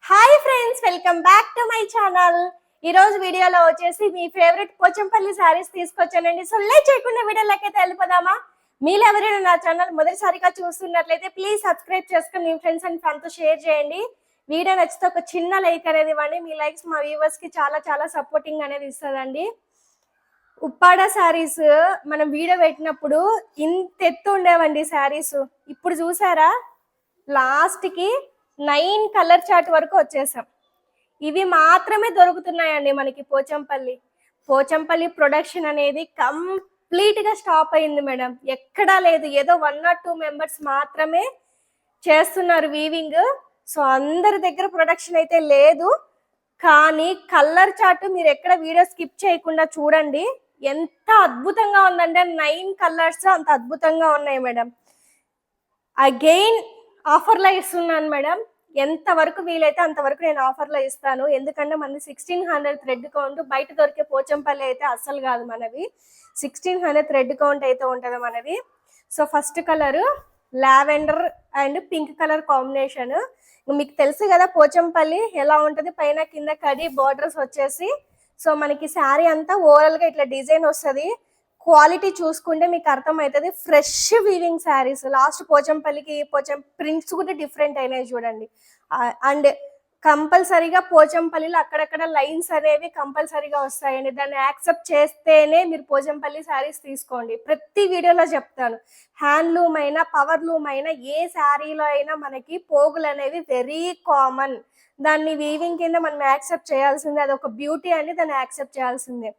Hi friends, welcome back to my channel. ఈ రోజు వీడియోలో వచ్చేసి మీ ఫేవరెట్ పోచంపల్లి శారీస్ తీసుకొచ్చానండి. సో లేట్ చేయకుండా వీడియోలోకి అయితే వెళ్ళిపోదామా? మీరు ఎవరైనా నా ఛానల్ మొదటిసారిగా చూస్తున్నట్లయితే ప్లీజ్ సబ్స్క్రైబ్ చేసుకుని మీ ఫ్రెండ్స్ అండ్ ఫ్యామిలీతో షేర్ చేయండి. వీడియో నచ్చితే ఒక చిన్న లైక్ అనేది ఇవ్వండి. మీ లైక్స్ మా వ్యూవర్స్ కి చాలా చాలా సపోర్టింగ్ అనేది ఇస్తుందండి. ఉప్పాడ శారీస్ మనం వీడియో పెట్టినప్పుడు ఇంత ఎత్తు ఉండేవండి శారీస్. ఇప్పుడు చూసారా, లాస్ట్ కి 9 కలర్ చార్ట్ వరకు వచ్చేసాం. ఇవి మాత్రమే దొరుకుతున్నాయండి మనకి పోచంపల్లి ప్రొడక్షన్ అనేది కంప్లీట్ గా స్టాప్ అయింది మేడం. ఎక్కడా లేదు, ఏదో 1 or 2 మెంబర్స్ మాత్రమే చేస్తున్నారు వీవింగ్. సో అందరి దగ్గర ప్రొడక్షన్ అయితే లేదు. కానీ కలర్ చార్ట్ మీరు ఎక్కడ వీడియో స్కిప్ చేయకుండా చూడండి. ఎంత అద్భుతంగా ఉందంటే 9 కలర్స్ అంత అద్భుతంగా ఉన్నాయి మేడం. అగైన్ ఆఫర్లో ఇస్తున్నాను మేడం. ఎంత వరకు వీలైతే అంతవరకు నేను ఆఫర్లో ఇస్తాను. ఎందుకంటే మనది 1600 థ్రెడ్ కౌంట్. బయట దొరికే పోచంపల్లి అయితే అస్సలు కాదు మనవి. 1600 థ్రెడ్ కౌంట్ అయితే ఉంటుంది మనది. So first colour lavender and pink colour combination. మీకు తెలుసు కదా పోచంపల్లి ఎలా ఉంటుంది, పైన కింద కడి బార్డర్స్ వచ్చేసి. సో మనకి శారీ అంతా ఓవరాల్ గా ఇట్లా డిజైన్ వస్తుంది. క్వాలిటీ చూసుకుంటే మీకు అర్థమవుతుంది. Fresh weaving saris. లాస్ట్ పోచంపల్లికి ప్రింట్స్ కూడా డిఫరెంట్ అయినాయి చూడండి. అండ్ కంపల్సరీగా పోచంపల్లిలో అక్కడక్కడ లైన్స్ అనేవి కంపల్సరీగా వస్తాయండి. దాన్ని యాక్సెప్ట్ చేస్తేనే మీరు పోచంపల్లి శారీస్ తీసుకోండి. ప్రతి వీడియోలో చెప్తాను. హ్యాండ్లూమ్ అయినా పవర్ లూమ్ అయినా ఏ శారీలో అయినా మనకి పోగులు అనేవి వెరీ కామన్. దాన్ని వీవింగ్ కింద మనం యాక్సెప్ట్ చేయాల్సిందే. అది ఒక బ్యూటీ అండి, దాన్ని యాక్సెప్ట్ చేయాల్సిందే.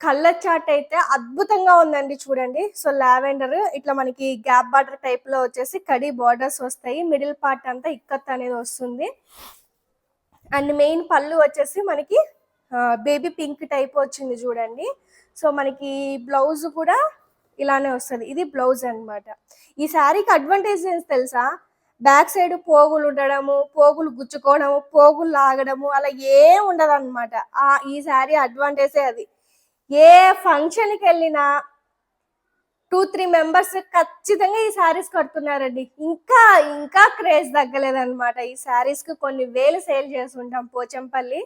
కలర్ చార్ట్ అయితే అద్భుతంగా ఉందండి చూడండి. సో లావెండర్ ఇట్లా మనకి గ్యాప్ బార్డర్ టైప్ లో వచ్చేసి కడి బార్డర్స్ వస్తాయి. మిడిల్ పార్ట్ అంతా ఇక్కత్ అనేది వస్తుంది. అండ్ మెయిన్ పళ్ళు వచ్చేసి మనకి బేబీ పింక్ టైప్ వచ్చింది చూడండి. సో మనకి బ్లౌజ్ కూడా ఇలానే వస్తుంది. ఇది బ్లౌజ్ అనమాట. ఈ శారీకి అడ్వాంటేజ్ ఏంటి తెలుసా? బ్యాక్ సైడ్ పోగులు ఉండడము, పోగులు గుచ్చుకోవడము, పోగులు లాగడము అలా ఏం ఉండదు అనమాట. ఈ శారీ అడ్వాంటేజే అది. ఏ ఫంక్షన్కి వెళ్ళినా 2-3 మెంబర్స్ ఖచ్చితంగా ఈ శారీస్ కడుతున్నారండి. ఇంకా క్రేజ్ తగ్గలేదన్నమాట. ఈ శారీస్ కి కొన్ని వేలు సేల్ చేస్తుంటాం పోచంపల్లి.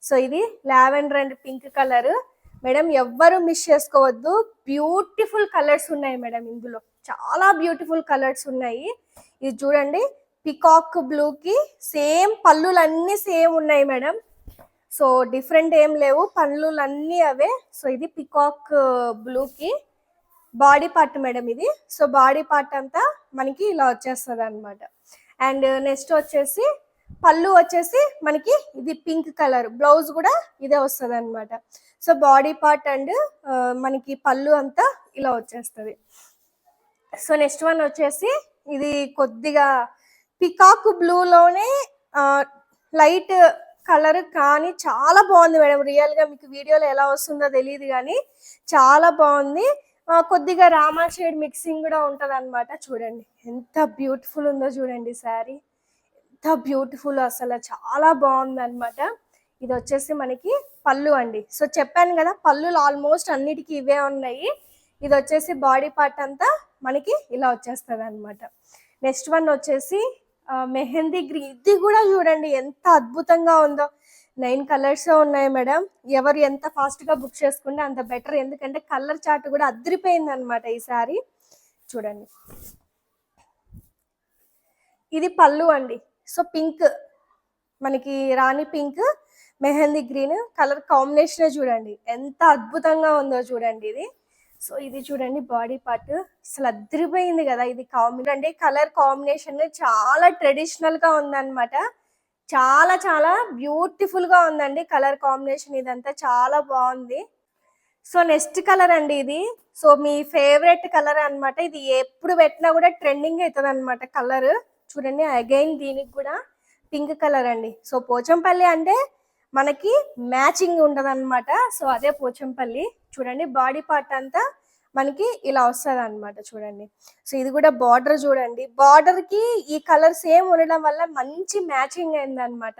సో ఇది lavender and pink colour madam. ఎవ్వరు మిస్ చేసుకోవద్దు. బ్యూటిఫుల్ కలర్స్ ఉన్నాయి మేడం. ఇందులో చాలా బ్యూటిఫుల్ కలర్స్ ఉన్నాయి. ఇది చూడండి, పికాక్ బ్లూ కి సేమ్ పళ్ళులన్నీ సేమ్ ఉన్నాయి మేడం. సో డిఫరెంట్ ఏం లేవు, పళ్ళులన్నీ అవే. సో ఇది పికాక్ బ్లూకి బాడీ పార్ట్ మేడం ఇది. సో బాడీ పార్ట్ అంతా మనకి ఇలా వచ్చేస్తుంది అనమాట. అండ్ నెక్స్ట్ వచ్చేసి పళ్ళు వచ్చేసి మనకి ఇది పింక్ కలర్, బ్లౌజ్ కూడా ఇదే వస్తుంది అనమాట. సో బాడీ పార్ట్ అండ్ మనకి పళ్ళు అంతా ఇలా వచ్చేస్తుంది. సో నెక్స్ట్ వన్ వచ్చేసి ఇది కొద్దిగా పికాక్ బ్లూలోనే లైట్ కలర్, కానీ చాలా బాగుంది మేడం. రియల్ గా మీకు వీడియోలో ఎలా వస్తుందో తెలియదు కానీ చాలా బాగుంది. కొద్దిగా రామా షేడ్ మిక్సింగ్ కూడా ఉంటది అనమాట. చూడండి ఎంత బ్యూటిఫుల్ ఉందో చూడండి శారీ. ఎంత బ్యూటిఫుల్, అసలు చాలా బాగుంది అనమాట. ఇది వచ్చేసి మనకి పళ్ళు అండి. సో చెప్పాను కదా, పళ్ళులు ఆల్మోస్ట్ అన్నిటికీ ఇవే ఉన్నాయి. ఇది వచ్చేసి బాడీ పార్ట్ అంతా మనకి ఇలా వచ్చేస్తుంది అనమాట. నెక్స్ట్ వన్ వచ్చేసి మెహందీ గ్రీన్. ఇది కూడా చూడండి ఎంత అద్భుతంగా ఉందో. 9 కలర్స్ ఉన్నాయి మేడం. ఎవరు ఎంత ఫాస్ట్ గా బుక్ చేసుకుంటే అంత బెటర్. ఎందుకంటే కలర్ చార్ట్ కూడా అదిరిపోయింది అనమాట ఈ సారీ. చూడండి ఇది పళ్ళు అండి. సో పింక్ మనకి rani pink, mehendi green colour combination చూడండి ఎంత అద్భుతంగా ఉందో చూడండి ఇది. సో ఇది చూడండి బాడీ పార్ట్, అసలు అదిరిపోయింది కదా. ఇది కాంబినేషన్ కలర్ కాంబినేషన్ చాలా ట్రెడిషనల్ గా ఉందన్నమాట. చాలా చాలా బ్యూటిఫుల్ గా ఉందండి కలర్ కాంబినేషన్. ఇదంతా చాలా బాగుంది. సో నెక్స్ట్ కలర్ అండి ఇది. సో మీ ఫేవరెట్ కలర్ అన్నమాట. ఇది ఎప్పుడు పెట్టినా కూడా ట్రెండింగ్ అవుతుంది అనమాట కలర్. చూడండి అగైన్ దీనికి కూడా పింక్ కలర్ అండి. సో పోచంపల్లి అంటే మనకి మ్యాచింగ్ ఉంటది అనమాట. సో అదే పోచంపల్లి. చూడండి బాడీ పార్ట్ అంతా మనకి ఇలా వస్తుంది అనమాట. చూడండి సో ఇది కూడా బార్డర్ చూడండి. బార్డర్ కి ఈ కలర్ సేమ్ ఉండడం వల్ల మంచి మ్యాచింగ్ అయింది అనమాట.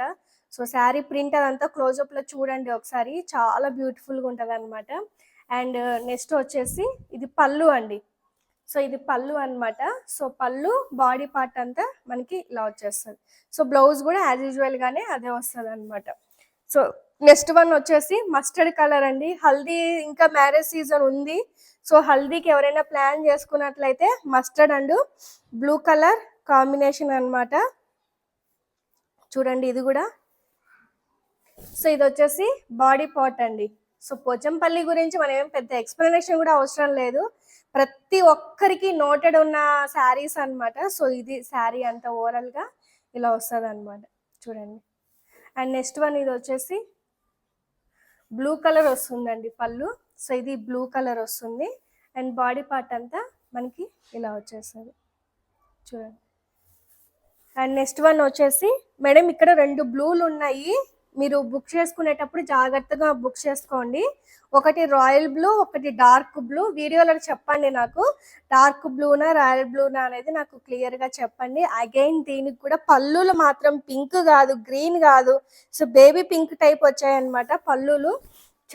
సో శారీ ప్రింట్ అదంతా క్లోజ్అప్ లో చూడండి ఒకసారి, చాలా బ్యూటిఫుల్ గా ఉంటది అనమాట. అండ్ నెక్స్ట్ వచ్చేసి ఇది పళ్ళు అండి. సో ఇది పళ్ళు అన్నమాట. సో పళ్ళు బాడీ పార్ట్ అంతా మనకి ఇలా వచ్చేస్తుంది. సో బ్లౌజ్ కూడా యాజ్ యూజువల్ గానే అదే వస్తుంది అనమాట. సో నెక్స్ట్ వన్ వచ్చేసి మస్టర్డ్ కలర్ అండి. హల్దీ ఇంకా మ్యారేజ్ సీజన్ ఉంది. సో హల్దీకి ఎవరైనా ప్లాన్ చేసుకున్నట్లయితే mustard and blue colour combination అన్నమాట. చూడండి ఇది కూడా. సో ఇది వచ్చేసి బాడీ పార్ట్ అండి. సో పోచంపల్లి గురించి మనం ఏం పెద్ద ఎక్స్ప్లెనేషన్ కూడా అవసరం లేదు, ప్రతి ఒక్కరికి నోటెడ్ ఉన్న శారీస్ అన్నమాట. సో ఇది శారీ అంతా ఓవరాల్ గా ఇలా వస్తుంది అనమాట. చూడండి. అండ్ నెక్స్ట్ వన్ ఇది వచ్చేసి బ్లూ కలర్ వస్తుందండి పళ్ళు. సో ఇది బ్లూ కలర్ వస్తుంది అండ్ బాడీ పార్ట్ అంతా మనకి ఇలా వచ్చేస్తుంది. చూడండి. అండ్ నెక్స్ట్ వన్ వచ్చేసి మేడం ఇక్కడ 2 బ్లూలు ఉన్నాయి, మీరు బుక్ చేసుకునేటప్పుడు జాగ్రత్తగా బుక్ చేసుకోండి. ఒకటి రాయల్ బ్లూ, ఒకటి డార్క్ బ్లూ. వీడియోలో చెప్పండి నాకు డార్క్ బ్లూనా రాయల్ బ్లూనా అనేది నాకు క్లియర్గా చెప్పండి. అగైన్ దీనికి కూడా పళ్ళులు మాత్రం పింక్ కాదు, గ్రీన్ కాదు, సో బేబీ పింక్ టైప్ వచ్చాయన్నమాట పళ్ళులు.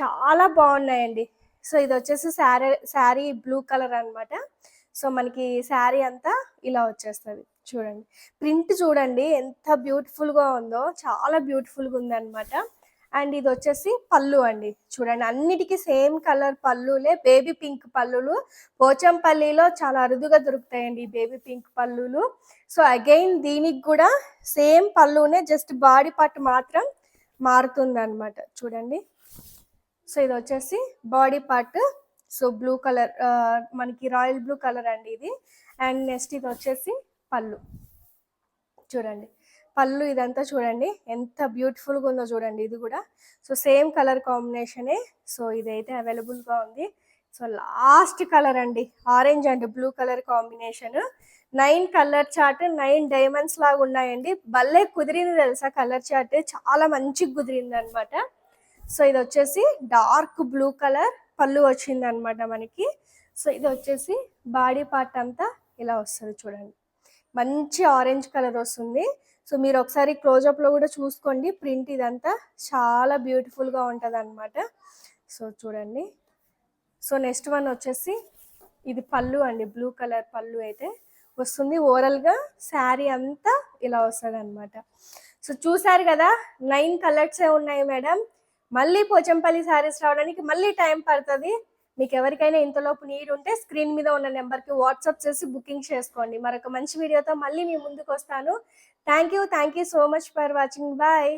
చాలా బాగున్నాయండి. సో ఇది వచ్చేసి శారీ బ్లూ కలర్ అన్నమాట. సో మనకి శారీ అంతా ఇలా వచ్చేస్తుంది. చూడండి ప్రింట్ చూడండి ఎంత బ్యూటిఫుల్గా ఉందో, చాలా బ్యూటిఫుల్గా ఉందన్నమాట. అండ్ ఇది వచ్చేసి పళ్ళు అండి. చూడండి అన్నిటికీ సేమ్ కలర్ పళ్ళులే, బేబీ పింక్ పళ్ళులు. పోచంపల్లిలో చాలా అరుదుగా దొరుకుతాయండి ఈ బేబీ పింక్ పళ్ళులు. సో అగైన్ దీనికి కూడా సేమ్ పళ్ళునే, జస్ట్ బాడీ పార్ట్ మాత్రం మారుతుంది అనమాట. చూడండి. సో ఇది వచ్చేసి body part. So blue colour, మనకి రాయల్ బ్లూ కలర్ అండి ఇది. అండ్ నెక్స్ట్ ఇది వచ్చేసి పళ్ళు. చూడండి పళ్ళు ఇదంతా చూడండి ఎంత బ్యూటిఫుల్గా ఉందో చూడండి ఇది కూడా. సో సేమ్ కలర్ కాంబినేషనే. సో ఇదైతే అవైలబుల్గా ఉంది. సో లాస్ట్ కలర్ అండి, orange and blue colour combination. 9 colour chart, 9 diamonds లాగా ఉన్నాయండి. భలే కుదిరింది తెలుసా కలర్ చార్ట్, చాలా మంచిగా కుదిరింది అనమాట. సో ఇది వచ్చేసి డార్క్ బ్లూ కలర్ పళ్ళు వచ్చింది అనమాట మనకి. సో ఇది వచ్చేసి బాడీ పార్ట్ అంతా ఇలా వస్తుంది. చూడండి మంచి ఆరెంజ్ కలర్ వస్తుంది. సో మీరు ఒకసారి క్లోజప్లో కూడా చూసుకోండి, ప్రింట్ ఇదంతా చాలా బ్యూటిఫుల్గా ఉంటుంది అనమాట. సో చూడండి. సో నెక్స్ట్ వన్ వచ్చేసి ఇది పళ్ళు అండి, బ్లూ కలర్ పళ్ళు అయితే వస్తుంది. ఓవరాల్గా శారీ అంతా ఇలా వస్తుంది అనమాట. సో చూసారు కదా 9 కలర్సే ఉన్నాయి మేడం. మళ్ళీ పోచంపల్లి శారీస్ రావడానికి మళ్ళీ టైం పడుతుంది. మీకు ఎవరికైనా ఇంతలోపు నీడ్ ఉంటే స్క్రీన్ మీద ఉన్న నెంబర్కి వాట్సాప్ చేసి బుకింగ్ చేసుకోండి. మరొక మంచి వీడియోతో మళ్ళీ మీ ముందుకు వస్తాను. Thank you so much for watching. Bye.